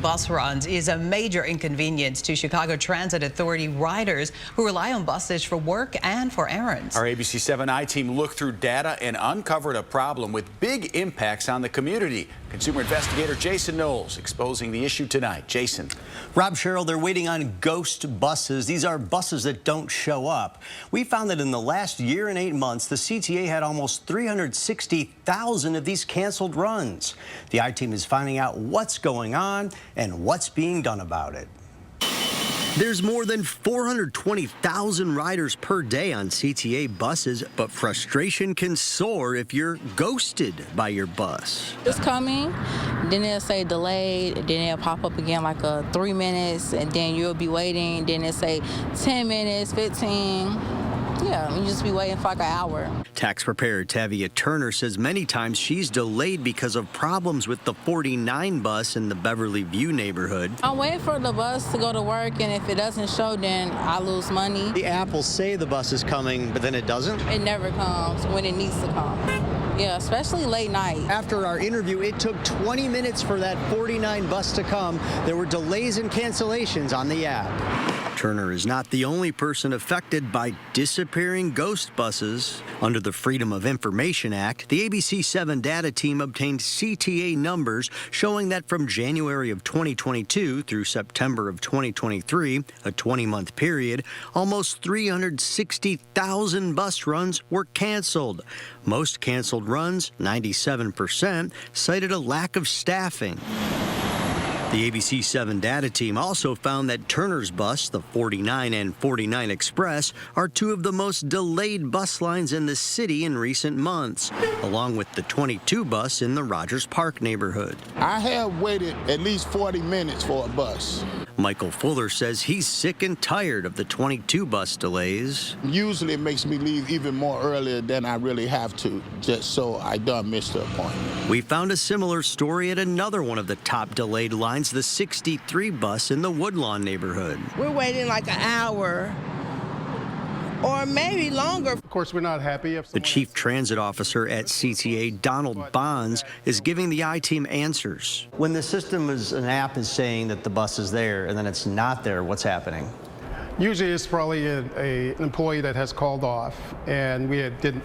bus runs is a major inconvenience to Chicago Transit Authority riders who rely on buses for work and for errands. Our ABC 7i team looked through data and uncovered a problem with big impacts on the community. Consumer investigator Jason Knowles exposing the issue tonight. Jason. Rob, Cheryl, they're waiting on ghost buses. These are buses that don't show up. We found that in the last year and 8 months, the CTA had almost 360,000 of these canceled runs. The I-Team is finding out what's going on and what's being done about it. There's more than 420,000 riders per day on CTA buses, but frustration can soar if you're ghosted by your bus. It's coming, then it'll say delayed, then it'll pop up again like 3 minutes, and then you'll be waiting, then it'll say 10 minutes, 15. Yeah, you just be waiting for like an hour. Tax preparer Tavia Turner says many times she's delayed because of problems with the 49 bus in the Beverly View neighborhood. I'm waiting for the bus to go to work, and if it doesn't show, then I lose money. The app will say the bus is coming, but then it doesn't? It never comes when it needs to come. Yeah, especially late night. After our interview, it took 20 minutes for that 49 bus to come. There were delays and cancellations on the app. Turner is not the only person affected by disappearing ghost buses. Under the Freedom of Information Act, the ABC 7 data team obtained CTA numbers showing that from January of 2022 through September of 2023, a 20-month period, almost 360,000 bus runs were canceled. Most canceled runs, 97%, cited a lack of staffing. The ABC 7 data team also found that Turner's bus, the 49 and 49 Express, are two of the most delayed bus lines in the city in recent months, along with the 22 bus in the Rogers Park neighborhood. I have waited at least 40 minutes for a bus. Michael Fuller says he's sick and tired of the 22 bus delays. Usually it makes me leave even more earlier than I really have to, just so I don't miss the appointment. We found a similar story at another one of the top delayed lines, the 63 bus in the Woodlawn neighborhood. We're waiting like an hour or maybe longer. Of course, we're not happy. The chief transit officer at CTA, Donald Bonds, is giving the I-Team answers. When the system an app is saying that the bus is there and then it's not there, what's happening? Usually it's probably an employee that has called off, and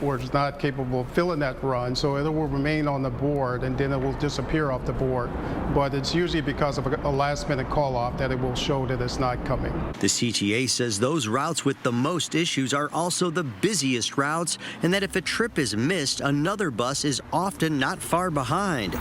was not capable of filling that run, so it will remain on the board and then it will disappear off the board. But it's usually because of a last-minute call-off that it will show that it's not coming. The CTA says those routes with the most issues are also the busiest routes, and that if a trip is missed, another bus is often not far behind.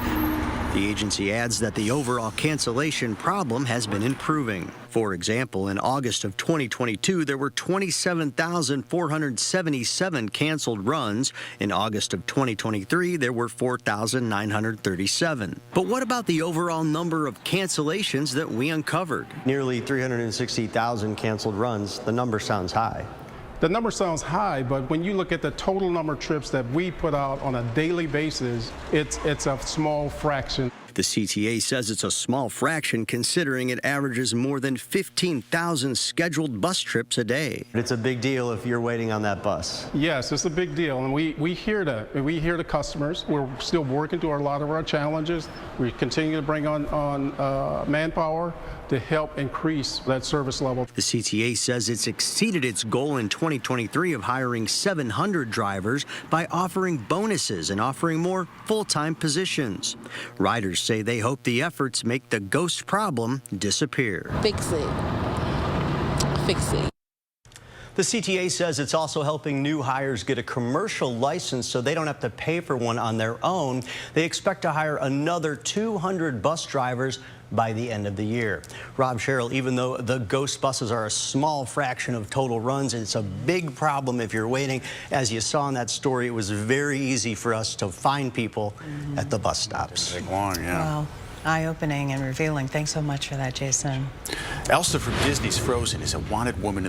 The agency adds that the overall cancellation problem has been improving. For example, in August of 2022, there were 27,477 canceled runs. In August of 2023, there were 4,937. But what about the overall number of cancellations that we uncovered? Nearly 360,000 canceled runs. The number sounds high. The number sounds high, but when you look at the total number of trips that we put out on a daily basis, it's a small fraction. The CTA says it's a small fraction considering it averages more than 15,000 scheduled bus trips a day. It's a big deal if you're waiting on that bus. Yes, it's a big deal, and we hear that. We hear the customers. We're still working through a lot of our challenges. We continue to bring on manpower to help increase that service level. The CTA says it's exceeded its goal in 2023 of hiring 700 drivers by offering bonuses and offering more full-time positions. Riders say they hope the efforts make the ghost problem disappear. Fix it. Fix it. The CTA says it's also helping new hires get a commercial license so they don't have to pay for one on their own. They expect to hire another 200 bus drivers by the end of the year. Rob, Cheryl, even though the ghost buses are a small fraction of total runs, it's a big problem if you're waiting. As you saw in that story, it was very easy for us to find people at the bus stops. Take long, yeah. Wow. Eye-opening and revealing. Thanks so much for that, Jason. Elsa from Disney's Frozen is a wanted woman